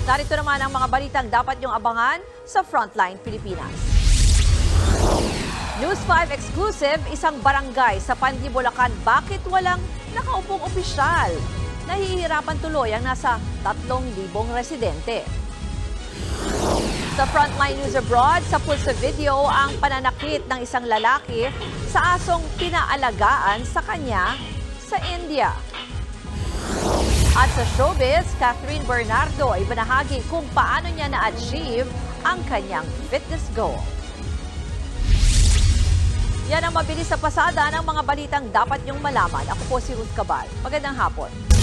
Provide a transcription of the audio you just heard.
Narito naman ang mga balitang dapat niyong abangan sa Frontline Pilipinas. News 5 exclusive, isang barangay sa Pandi, Bulacan, bakit walang nakaupong opisyal? Nahihirapan tuloy ang nasa 3,000 residente. Sa Frontline News Abroad, sa pulso video ang pananakit ng isang lalaki sa asong pinaalagaan sa kanya sa India. At sa showbiz, Catherine Bernardo ay banahagi kung paano niya na-achieve ang kanyang fitness goal. Yan ang mabilis sa pasada ng mga balitang dapat niyong malaman. Ako po si Ruth Cabal. Magandang hapon.